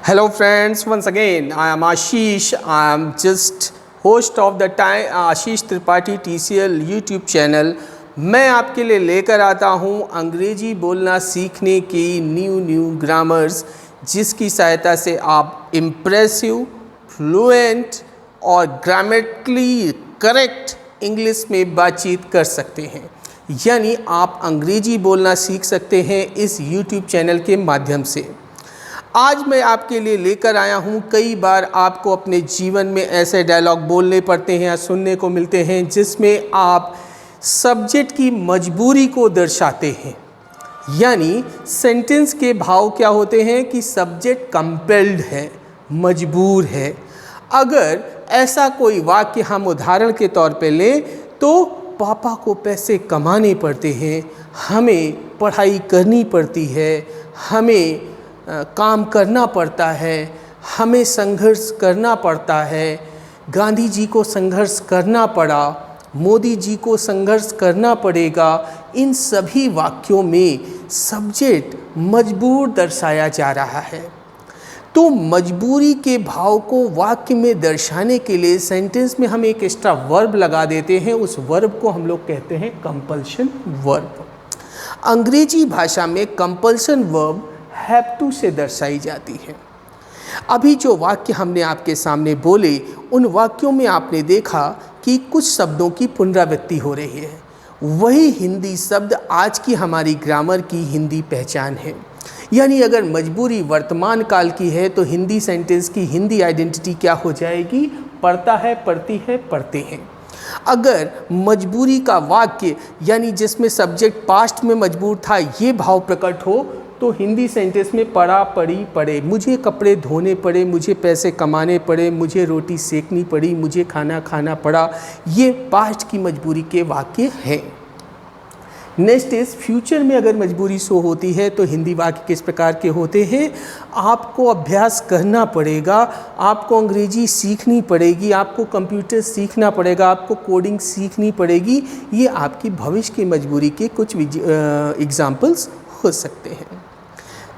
Hello friends, once again I am Ashish. I am just host of the time Ashish Tripathi TCL YouTube channel. मैं आपके लिए लेकर आता हूँ अंग्रेजी बोलना सीखने की न्यू ग्रामर्स, जिसकी सहायता से आप इम्प्रेसिव, फ्लुएंट और ग्रामेटिकली करेक्ट इंग्लिश में बातचीत कर सकते हैं। यानी आप अंग्रेजी बोलना सीख सकते हैं इस YouTube चैनल के माध्यम से। आज मैं आपके लिए लेकर आया हूँ, कई बार आपको अपने जीवन में ऐसे डायलॉग बोलने पड़ते हैं या सुनने को मिलते हैं जिसमें आप सब्जेक्ट की मजबूरी को दर्शाते हैं। यानी सेंटेंस के भाव क्या होते हैं कि सब्जेक्ट कंपेल्ड है, मजबूर है। अगर ऐसा कोई वाक्य हम उदाहरण के तौर पे लें तो पापा को पैसे कमाने पड़ते हैं, हमें पढ़ाई करनी पड़ती है, हमें काम करना पड़ता है, हमें संघर्ष करना पड़ता है, गांधी जी को संघर्ष करना पड़ा, मोदी जी को संघर्ष करना पड़ेगा। इन सभी वाक्यों में सब्जेक्ट मजबूर दर्शाया जा रहा है। तो मजबूरी के भाव को वाक्य में दर्शाने के लिए सेंटेंस में हम एक एक्स्ट्रा वर्ब लगा देते हैं। उस वर्ब को हम लोग कहते हैं कंपल्शन वर्ब। अंग्रेजी भाषा में कंपल्शन वर्ब हैव टू से दर्शाई जाती है। अभी जो वाक्य हमने आपके सामने बोले, उन वाक्यों में आपने देखा कि कुछ शब्दों की पुनरावृत्ति हो रही है। वही हिंदी शब्द आज की हमारी ग्रामर की हिंदी पहचान है। यानी अगर मजबूरी वर्तमान काल की है तो हिंदी सेंटेंस की हिंदी आइडेंटिटी क्या हो जाएगी? पढ़ता है, पढ़ती है, पढ़ते हैं। अगर मजबूरी का वाक्य यानी जिसमें सब्जेक्ट पास्ट में मजबूर था, ये भाव प्रकट हो तो हिंदी सेंटेंस में पढ़ा, पढ़ी, पढ़े। मुझे कपड़े धोने पड़े, मुझे पैसे कमाने पड़े, मुझे रोटी सेकनी पड़ी, मुझे खाना खाना पड़ा। ये पास्ट की मजबूरी के वाक्य हैं। नेक्स्ट इज फ्यूचर में अगर मजबूरी शो होती है तो हिंदी वाक्य किस प्रकार के होते हैं? आपको अभ्यास करना पड़ेगा, आपको अंग्रेजी सीखनी पड़ेगी, आपको कंप्यूटर सीखना पड़ेगा, आपको कोडिंग सीखनी पड़ेगी। ये आपकी भविष्य की मजबूरी के कुछ एग्जाम्पल्स हो सकते हैं।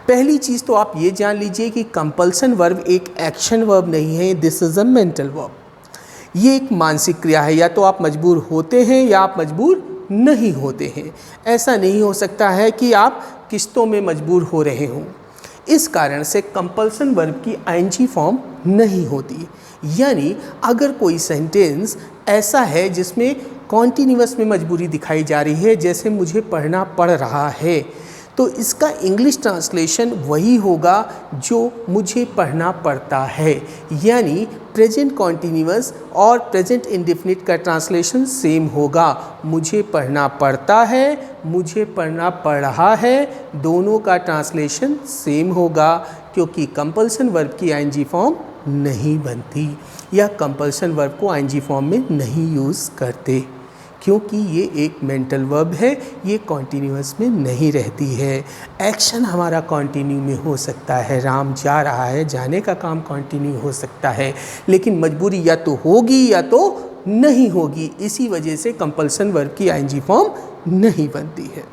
पहली चीज़ तो आप ये जान लीजिए कि कंपल्सन वर्ब एक एक्शन वर्ब नहीं है, this is a mental verb. ये एक मानसिक क्रिया है। या तो आप मजबूर होते हैं या आप मजबूर नहीं होते हैं। ऐसा नहीं हो सकता है कि आप किस्तों में मजबूर हो रहे हों। इस कारण से कंपल्सन वर्ब की आईएनजी फॉर्म नहीं होती। यानी अगर कोई सेंटेंस ऐसा है जिसमें कॉन्टिन्यूअस में मजबूरी दिखाई जा रही है, जैसे मुझे पढ़ना पड़ रहा है, तो इसका इंग्लिश ट्रांसलेशन वही होगा जो मुझे पढ़ना पड़ता है। यानी प्रेजेंट कॉन्टिन्यूअस और प्रेजेंट इंडेफिनिट का ट्रांसलेशन सेम होगा। मुझे पढ़ना पड़ता है, मुझे पढ़ना पड़ रहा है, दोनों का ट्रांसलेशन सेम होगा, क्योंकि कंपल्सन वर्ब की आईएनजी फॉर्म नहीं बनती या कंपल्सन वर्ब को आईएनजी फॉर्म में नहीं यूज़ करते, क्योंकि ये एक मेंटल वर्ब है, ये कॉन्टीन्यूअस में नहीं रहती है। एक्शन हमारा कॉन्टीन्यू में हो सकता है, राम जा रहा है, जाने का काम कॉन्टीन्यू हो सकता है, लेकिन मजबूरी या तो होगी या तो नहीं होगी। इसी वजह से कंपल्सन वर्ब की आईएनजी फॉर्म नहीं बनती है।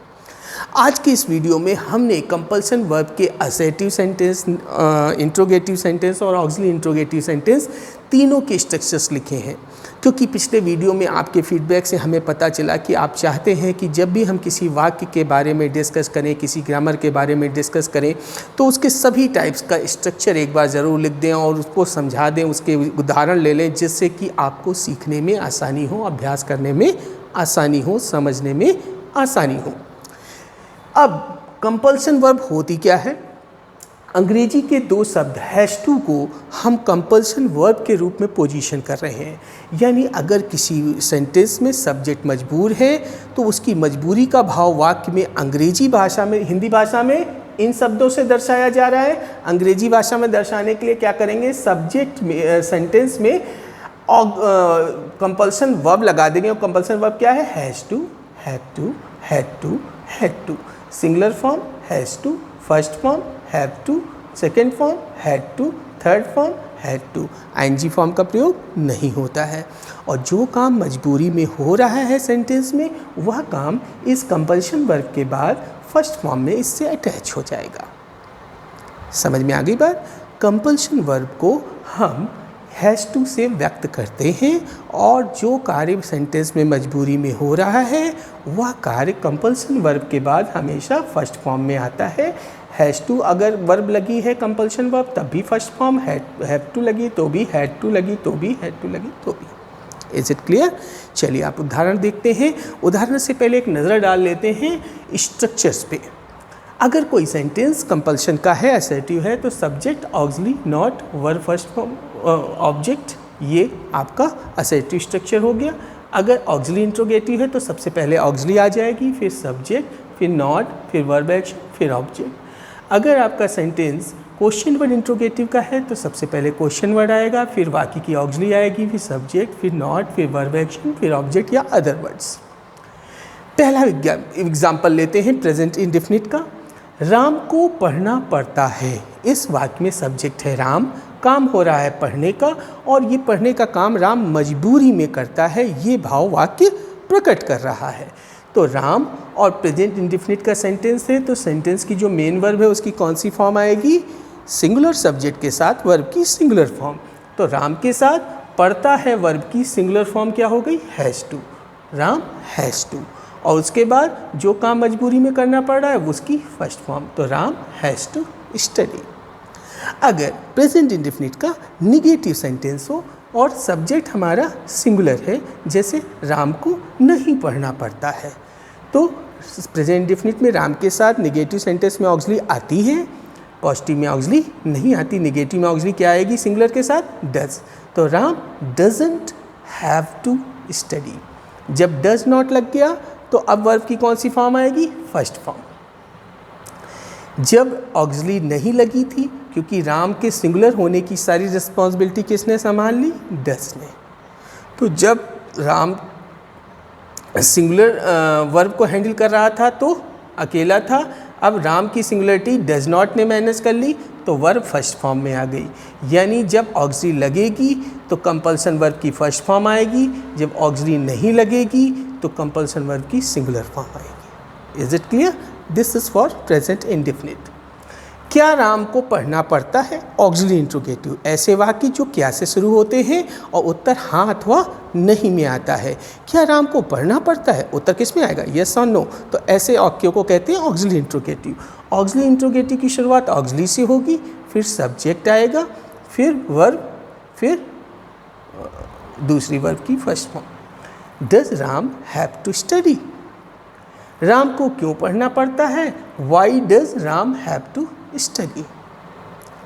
आज के इस वीडियो में हमने कंपल्सन वर्ब के असर्टिव सेंटेंस, इंट्रोगेटिव सेंटेंस और ऑक्सिलरी इंट्रोगेटिव सेंटेंस तीनों के स्ट्रक्चर्स लिखे हैं। क्योंकि पिछले वीडियो में आपके फीडबैक से हमें पता चला कि आप चाहते हैं कि जब भी हम किसी वाक्य के बारे में डिस्कस करें, किसी ग्रामर के बारे में डिस्कस करें, तो उसके सभी टाइप्स का स्ट्रक्चर एक बार ज़रूर लिख दें और उसको समझा दें, उसके उदाहरण ले लें, जिससे कि आपको सीखने में आसानी हो, अभ्यास करने में आसानी हो, समझने में आसानी हो। अब कंपल्सन वर्ब होती क्या है? अंग्रेजी के दो शब्द हैज़ टू को हम कंपल्सन वर्ब के रूप में पोजीशन कर रहे हैं। यानी अगर किसी सेंटेंस में सब्जेक्ट मजबूर है तो उसकी मजबूरी का भाव वाक्य में अंग्रेजी भाषा में, हिंदी भाषा में इन शब्दों से दर्शाया जा रहा है। अंग्रेजी भाषा में दर्शाने के लिए क्या करेंगे? सब्जेक्ट में, सेंटेंस में कंपल्सन वर्ब लगा देंगे। और कंपल्सन वर्ब क्या है? Has to, had to, had to, had to. Singular form has to, first form have to, second form had to, third form had to. ING form का प्रयोग नहीं होता है। और जो काम मजबूरी में हो रहा है सेंटेंस में, वह काम इस कंपल्शन वर्ब के बाद फर्स्ट फॉर्म में इससे अटैच हो जाएगा। समझ में आ गई बात? कंपल्शन वर्ब को हम हैज़ टू से व्यक्त करते हैं और जो कार्य सेंटेंस में मजबूरी में हो रहा है वह कार्य कंपल्सन वर्ब के बाद हमेशा फर्स्ट फॉर्म में आता है। हैज़ टू अगर वर्ब लगी है कंपल्सन वर्ब तब भी फर्स्ट फॉर्म, हैव टू लगी तो भी, हैड टू लगी तो भी, हैड टू लगी तो भी। Is it clear? चलिए आप उदाहरण देखते हैं। उदाहरण से पहले एक नज़र डाल लेते हैं स्ट्रक्चर्स पे। अगर कोई सेंटेंस कंपल्शन का है, असर्टिव है, तो subject, auxiliary, not, verb first form, object, ये आपका असर्टिव स्ट्रक्चर हो गया। अगर ऑक्सिलरी इंट्रोगेटिव है तो सबसे पहले ऑक्सिलरी आ जाएगी, फिर सब्जेक्ट, फिर नॉट, फिर वर्ब एक्शन, फिर ऑब्जेक्ट। अगर आपका सेंटेंस क्वेश्चन वर्ड इंट्रोगेटिव का है तो सबसे पहले क्वेश्चन वर्ड आएगा, फिर बाकी की ऑक्सिलरी आएगी, फिर सब्जेक्ट, फिर नॉट, फिर वर्ब एक्शन, फिर ऑब्जेक्ट या अदर वर्ड्स। पहला एग्जाम्पल लेते हैं प्रेजेंट इंडेफिनिट का। राम को पढ़ना पड़ता है। इस वाक्य में सब्जेक्ट है राम, काम हो रहा है पढ़ने का, और ये पढ़ने का काम राम मजबूरी में करता है, ये भाव वाक्य प्रकट कर रहा है। तो राम और प्रेजेंट इंडेफिनिट का सेंटेंस है, तो सेंटेंस की जो मेन वर्ब है उसकी कौन सी फॉर्म आएगी? सिंगुलर सब्जेक्ट के साथ वर्ब की सिंगुलर फॉर्म। तो राम के साथ पढ़ता है वर्ब की सिंगुलर फॉर्म क्या हो गई? Has to. Ram has to. और उसके बाद जो काम मजबूरी में करना पड़ रहा है वो उसकी फर्स्ट फॉर्म, तो राम हैज़ टू स्टडी। अगर प्रेजेंट इंडेफिनिट का निगेटिव सेंटेंस हो और सब्जेक्ट हमारा सिंगुलर है, जैसे राम को नहीं पढ़ना पड़ता है, तो प्रेजेंट इंडेफिनिट में राम के साथ निगेटिव सेंटेंस में ऑक्सिलरी आती है, पॉजिटिव में ऑक्सिलरी नहीं आती। निगेटिव में ऑक्सिलरी क्या आएगी सिंगुलर के साथ? डज। तो Ram doesn't have to study. जब डज नॉट लग गया तो अब वर्ब की कौन सी फॉर्म आएगी? First form. जब ऑक्सिलरी नहीं लगी थी, क्योंकि राम के सिंगुलर होने की सारी रिस्पॉन्सिबिलिटी किसने संभाल ली? डज ने। तो जब राम सिंगुलर वर्ब को हैंडल कर रहा था तो अकेला था, अब राम की सिंगुलरिटी डज नॉट ने मैनेज कर ली तो वर्ब फर्स्ट फॉर्म में आ गई। यानी जब ऑक्सिलरी लगेगी तो कंपल्सन वर्ब की फर्स्ट फॉर्म आएगी, जब ऑक्सिलरी नहीं लगेगी तो कंपल्सन वर्ब की सिंगुलर फॉर्म आएगी। Is it clear? This is for present indefinite. क्या राम को पढ़ना पड़ता है? Auxiliary interrogative. ऐसे वाक्य जो क्या से शुरू होते हैं और उत्तर हाँ अथवा नहीं में आता है। क्या राम को पढ़ना पड़ता है? उत्तर किस में आएगा? यस और नो। तो ऐसे वाक्यों को कहते हैं ऑक्सिलरी इंट्रोगेटिव। ऑक्सिलरी इंट्रोगेटिव की शुरुआत ऑक्सिलरी से होगी, फिर सब्जेक्ट आएगा, फिर वर्ब, फिर दूसरी वर्ब की first form. Does Ram have to study? Ram को क्यों पढ़ना पड़ता है? Why does Ram have to study?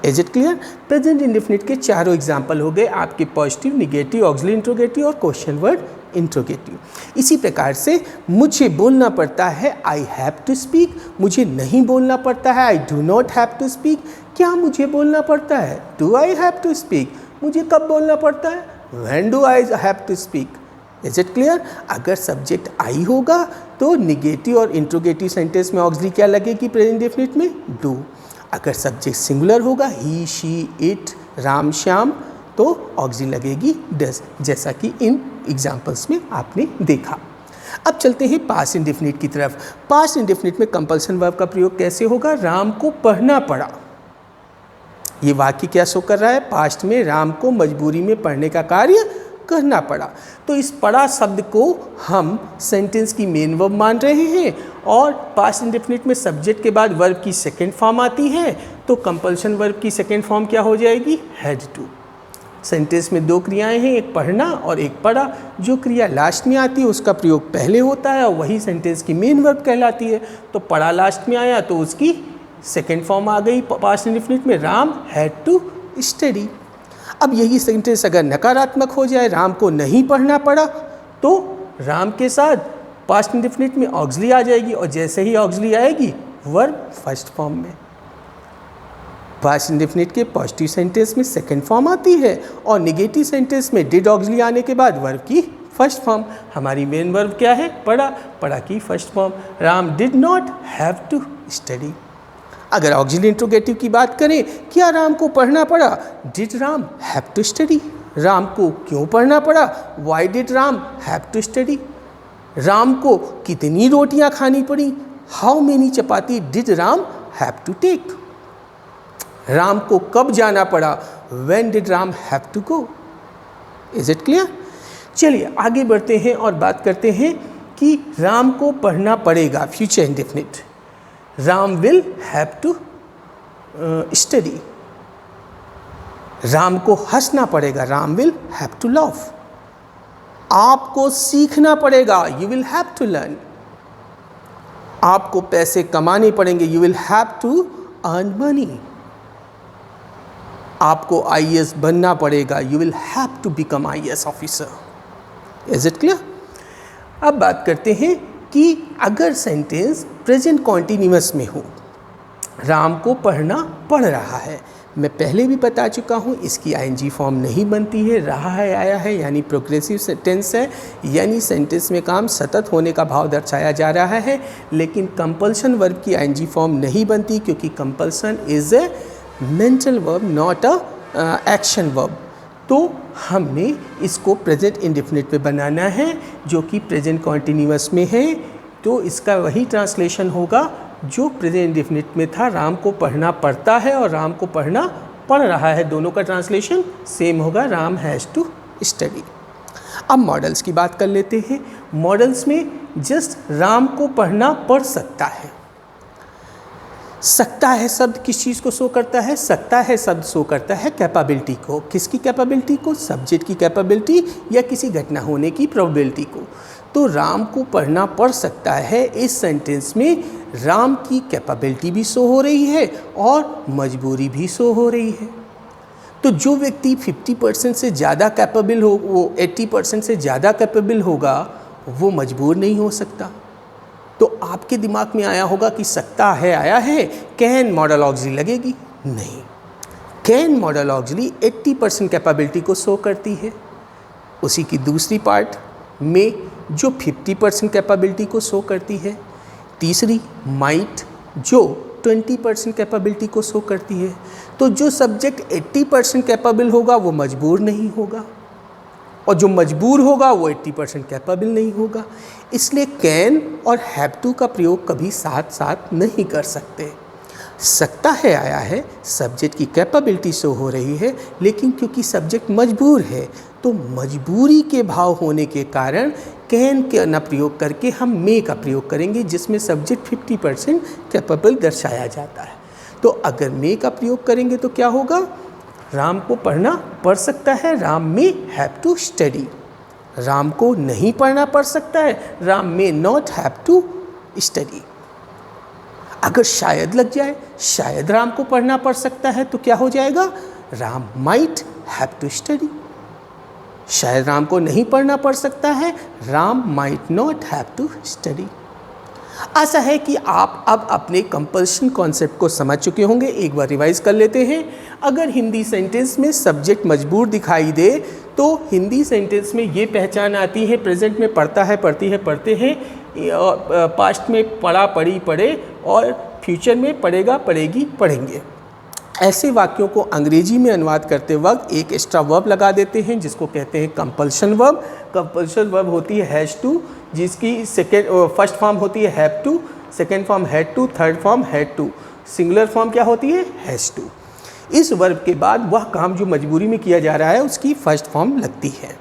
Is it clear? Present indefinite के चारों एग्जाम्पल हो गए आपके पॉजिटिव, निगेटिव, ऑक्सिलरी इंट्रोगेटिव और क्वेश्चन वर्ड इंट्रोगेटिव। इसी प्रकार से मुझे बोलना पड़ता है, आई हैव टू स्पीक। मुझे नहीं बोलना पड़ता है, I do not have to speak. क्या मुझे बोलना पड़ता है? Do I have to speak. मुझे कब बोलना पड़ता है? When do I have to speak. Is it clear? अगर सब्जेक्ट आई होगा तो निगेटिव और इंट्रोगेटिव सेंटेंस में ऑक्सिलरी क्या लगेगी प्रेजेंट इंडेफिनिट में? डू। अगर सब्जेक्ट सिंगुलर होगा, ही, शी, इट, राम, श्याम, तो ऑक्सिलरी लगेगी डज, जैसा कि इन एग्जाम्पल्स में आपने देखा। अब चलते हैं पास्ट इंडेफिनिट की तरफ। पास्ट इंडेफिनिट में कंपल्सन वर्ब का प्रयोग कैसे होगा? राम को पढ़ना पड़ा। ये वाक्य क्या शो कर रहा है? पास्ट में राम को मजबूरी में पढ़ने का कार्य करना पड़ा। तो इस पढ़ा शब्द को हम सेंटेंस की मेन वर्ब मान रहे हैं, और पास्ट इंडेफिनिट में सब्जेक्ट के बाद वर्ब की सेकंड फॉर्म आती है, तो कंपल्सन वर्ब की सेकंड फॉर्म क्या हो जाएगी? Had to. सेंटेंस में दो क्रियाएं हैं, एक पढ़ना और एक पढ़ा। जो क्रिया लास्ट में आती है उसका प्रयोग पहले होता है और वही सेंटेंस की मेन वर्ब कहलाती है। तो पढ़ा लास्ट में आया तो उसकी सेकंड फॉर्म आ गई पास्ट इंडेफिनिट में, राम हैड टू स्टडी। अब यही सेंटेंस अगर नकारात्मक हो जाए, राम को नहीं पढ़ना पड़ा, तो राम के साथ पास्ट इंडेफिनिट में ऑक्सिलरी आ जाएगी, और जैसे ही ऑक्सिलरी आएगी वर्ब फर्स्ट फॉर्म में। पास्ट इंडेफिनिट के पॉजिटिव सेंटेंस में सेकंड फॉर्म आती है, और नेगेटिव सेंटेंस में डिड ऑक्सिलरी आने के बाद वर्ब की फर्स्ट फॉर्म। हमारी मेन वर्ब क्या है? पढ़ा। पढ़ा की first form, Ram did not have to study. अगर ऑक्सिलरी इंट्रोगेटिव की बात करें, क्या राम को पढ़ना पड़ा? Did Ram have to study. Ram को क्यों पढ़ना पड़ा? Why did Ram have to study. Ram को कितनी रोटियां खानी पड़ी? How many chapati did Ram have to take. Ram को कब जाना पड़ा, when did Ram have to go. Is it clear? चलिए आगे बढ़ते हैं और बात करते हैं कि राम को पढ़ना पड़ेगा, future indefinite, Ram will have to study. Ram को हंसना पड़ेगा, Ram will have to love. आपको सीखना पड़ेगा, you will have to learn. आपको पैसे कमाने पड़ेंगे, you will have to earn money. आपको आईएएस बनना पड़ेगा, you will have to become IAS officer. Is it clear? अब बात करते हैं कि अगर सेंटेंस प्रेजेंट कॉन्टिन्यूअस में हो, राम को पढ़ना पड़ रहा है, मैं पहले भी बता चुका हूँ, इसकी आईएनजी फॉर्म नहीं बनती है, रहा है, आया है, यानी प्रोग्रेसिव टेंस है, यानी सेंटेंस में काम सतत होने का भाव दर्शाया जा रहा है। लेकिन कंपल्सन वर्ब की आईएनजी फॉर्म नहीं बनती, क्योंकि compulsion is a mental verb, not a action verb. तो हमने इसको प्रेजेंट इंडेफिनिट में बनाना है, जो कि प्रेजेंट कॉन्टिन्यूअस में है। तो इसका वही ट्रांसलेशन होगा जो प्रेजेंट इंडेफिनिट में था, राम को पढ़ना पड़ता है और राम को पढ़ना पड़ रहा है, दोनों का ट्रांसलेशन सेम होगा, राम हैज़ टू स्टडी। अब मॉडल्स की बात कर लेते हैं। मॉडल्स में जस्ट राम को पढ़ना पड़ सकता है। सकता है शब्द किस चीज़ को शो करता है? सकता है शब्द शो करता है कैपेबिलिटी को। किसकी कैपेबिलिटी को? सब्जेक्ट की कैपेबिलिटी या किसी घटना होने की प्रोबेबिलिटी को। तो राम को पढ़ना पड़ सकता है, इस सेंटेंस में राम की कैपेबिलिटी भी शो हो रही है और मजबूरी भी शो हो रही है। तो जो व्यक्ति 50% से ज़्यादा कैपेबल हो, वो 80% से ज़्यादा कैपेबल होगा, वो मजबूर नहीं हो सकता। तो आपके दिमाग में आया होगा कि सकता है आया है, कैन मॉडल ऑक्सिलरी लगेगी? नहीं, कैन मॉडल ऑक्सिलरी 80% कैपेबिलिटी को शो करती है। उसी की दूसरी पार्ट में जो 50% कैपेबिलिटी को शो करती है। तीसरी माइट जो 20% कैपेबिलिटी को शो करती है। तो जो सब्जेक्ट 80% कैपेबल होगा वो मजबूर नहीं होगा, और जो मजबूर होगा वो 80% कैपेबल नहीं होगा। इसलिए कैन और हैव टू का प्रयोग कभी साथ साथ नहीं कर सकते। सकता है आया है, सब्जेक्ट की कैपेबिलिटी शो हो रही है, लेकिन क्योंकि सब्जेक्ट मजबूर है तो मजबूरी के भाव होने के कारण कैन के न प्रयोग करके हम मे का प्रयोग करेंगे, जिसमें सब्जेक्ट 50% कैपेबल दर्शाया जाता है। तो अगर मे का प्रयोग करेंगे तो क्या होगा? राम को पढ़ना पड़ सकता है, Ram may have to study. Ram को नहीं पढ़ना पड़ सकता है, Ram may not have to study. अगर शायद लग जाए, शायद राम को पढ़ना पड़ सकता है, तो क्या हो जाएगा? Ram might have to study. शायद राम को नहीं पढ़ना पड़ सकता है, Ram might not have to study. आशा है कि आप अब अपने कंपल्शन कॉन्सेप्ट को समझ चुके होंगे। एक बार रिवाइज कर लेते हैं। अगर हिंदी सेंटेंस में सब्जेक्ट मजबूर दिखाई दे तो हिंदी सेंटेंस में ये पहचान आती है, प्रेजेंट में पढ़ता है, पढ़ती है, पढ़ते हैं, पास्ट में पढ़ा, पढ़ी, पढ़े, और फ्यूचर में पढ़ेगा, पढ़ेगी, पढ़ेंगे। ऐसे वाक्यों को अंग्रेजी में अनुवाद करते वक्त एक एक्स्ट्रा वर्ब लगा देते हैं, जिसको कहते हैं कंपल्शन वर्ब। कंपल्शन वर्ब होती है हैज़ टू, जिसकी फर्स्ट फॉर्म होती है have to, second form had to, third form had to, singular form क्या होती है? Has to. इस वर्ब के बाद वह काम जो मजबूरी में किया जा रहा है उसकी फर्स्ट फॉर्म लगती है।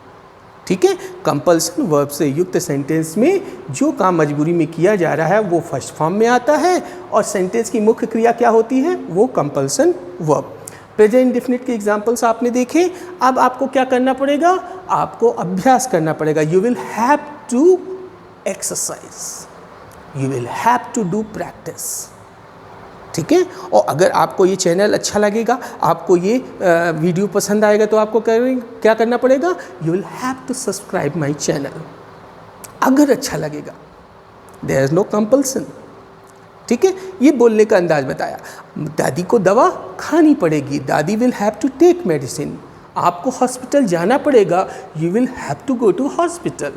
ठीक है, कंपल्सन वर्ब से युक्त सेंटेंस में जो काम मजबूरी में किया जा रहा है वो फर्स्ट फॉर्म में आता है, और सेंटेंस की मुख्य क्रिया क्या होती है? वो कंपल्सन वर्ब। प्रेजेंट इंडेफिनिट के एग्जांपल्स आपने देखे। अब आपको क्या करना पड़ेगा? आपको अभ्यास करना पड़ेगा। You will have to exercise, you will have to do practice. ठीक है, और अगर आपको ये चैनल अच्छा लगेगा, आपको ये वीडियो पसंद आएगा, तो आपको क्या करना पड़ेगा? You will have to subscribe my channel. अगर अच्छा लगेगा, देयर इज़ नो कंपल्सन। ठीक है, ये बोलने का अंदाज बताया। दादी को दवा खानी पड़ेगी, दादी will have to take medicine. आपको हॉस्पिटल जाना पड़ेगा, you will have to go to hospital.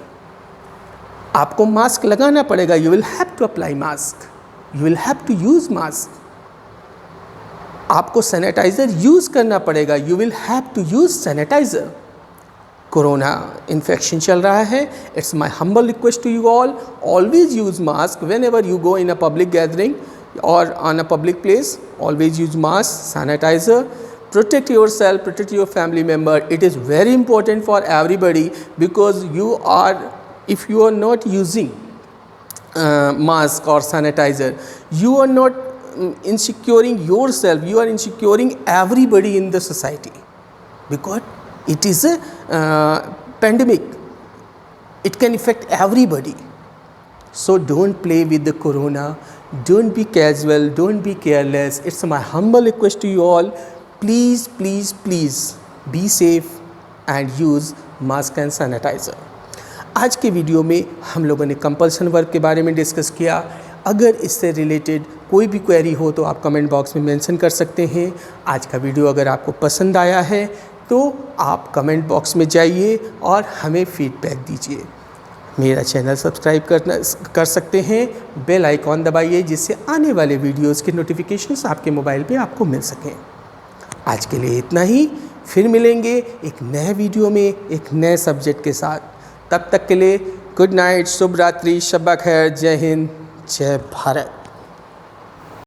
आपको मास्क लगाना पड़ेगा, you will have to apply mask, you will have to use mask. आपको सैनिटाइज़र यूज़ करना पड़ेगा, you will have to use sanitiser. Corona infection चल रहा है, it's my humble request to you all, always use mask when ever you go in a public gathering. or on a public place, always use mask, sanitizer, protect yourself, protect your family member. It is very important for everybody, because if you are not using mask or sanitizer, you are not insecuring yourself, you are insecuring everybody in the society, because it is a pandemic. It can affect everybody. So don't play with the corona, don't be casual, don't be careless. It's my humble request to you all, please please please be safe and use mask and sanitizer. आज के video में हम लोगों ने compulsion work के बारे में discuss किया। अगर इससे रिलेटेड कोई भी क्वेरी हो तो आप कमेंट बॉक्स में मेंशन कर सकते हैं। आज का वीडियो अगर आपको पसंद आया है तो आप कमेंट बॉक्स में जाइए और हमें फीडबैक दीजिए। मेरा चैनल सब्सक्राइब कर सकते हैं, बेल आइकॉन दबाइए, जिससे आने वाले वीडियोस के नोटिफिकेशंस आपके मोबाइल पे आपको मिल सकें। आज के लिए इतना ही, फिर मिलेंगे एक नए वीडियो में एक नए सब्जेक्ट के साथ। तब तक के लिए गुड नाइट, शुभ रात्रि, शब्बा खैर, जय हिंद, जय भारत।